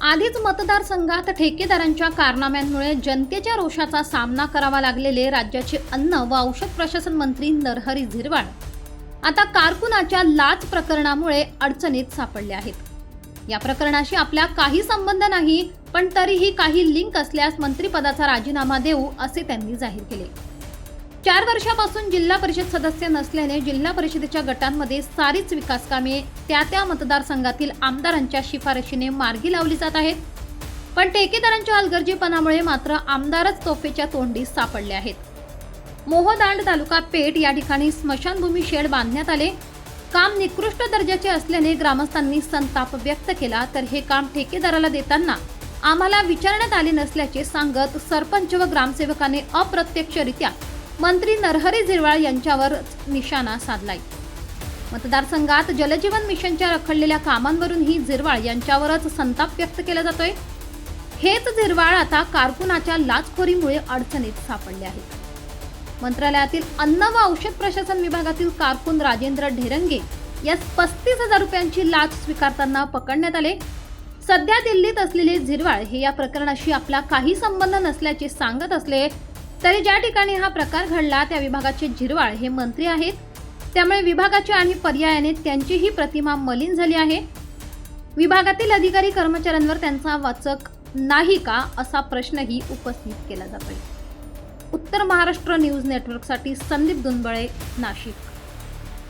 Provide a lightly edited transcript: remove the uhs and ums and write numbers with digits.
आधीच मतदारसंघात ठेकेदारांच्या कारनाम्यांमुळे जनतेच्या रोषाचा सामना करावा लागलेले राज्याचे अन्न व औषध प्रशासन मंत्री नरहरी झिरवाळ आता कारकुनाच्या लाच प्रकरणामुळे अडचणीत सापडले आहेत। या प्रकरणाशी आपला काही संबंध नाही, पण तरीही काही लिंक असल्यास मंत्रिपदाचा राजीनामा देऊ असे त्यांनी जाहीर केले। 4 वर्षापासून जिल्हा परिषद सदस्य नसल्याने जिल्हा परिषदेच्या गटांमध्ये सारीच विकास कामे त्या मतदारसंघातील आमदारांच्या शिफारशीने मार्गी लावली जात आहेत, पण ठेकेदारांच्या हलगर्जीपणामुळे मात्र आमदारच तोफेच्या तोंडी सापडले आहेत। मोहदांड तालुका पेठ या ठिकाणी स्मशानभूमी शेड बांधण्यात आले। काम निकृष्ट दर्जाचे असल्याने ग्रामस्थांनी संताप व्यक्त केला, तर हे काम ठेकेदाराला देताना आम्हाला विचारण्यात आले नसल्याचे सांगत सरपंच व ग्रामसेवकाने अप्रत्यक्षरित्या मंत्री नरहरी झिरवाळ यांच्यावर निशाणा साधलाय। मतदारसंघात जलजीवन मिशनच्या रखडलेल्या कामांवरूनही झिरवाळ यांच्यावरच संताप व्यक्त केला जातोय। हेच झिरवाळ आता कारकुनाच्या लाचखोरीमुळे अडचणीत सापडले आहेत। मंत्रालयातील अन्न व औषध प्रशासन विभागातील कारकून राजेंद्र ढेरंगे यास 35,000 रुपयांची लाच स्वीकारताना पकडण्यात आले। सध्या दिल्लीत असलेले झिरवाळ हे या प्रकरणाशी आपला काही संबंध नसल्याचे सांगत असले तरी ज्या ठिकाणी हा प्रकार घडला त्या विभागाचे झिरवाळ हे मंत्री आहेत, त्यामुळे विभागाचे आणि पर्यायाने त्यांचीही प्रतिमा मलिन झाली आहे। विभागातील अधिकारी कर्मचाऱ्यांवर त्यांचा वाचक नाही का असा प्रश्नही उपस्थित केला जातोय। उत्तर महाराष्ट्र न्यूज नेटवर्कसाठी संदीप दुंबळे, नाशिक।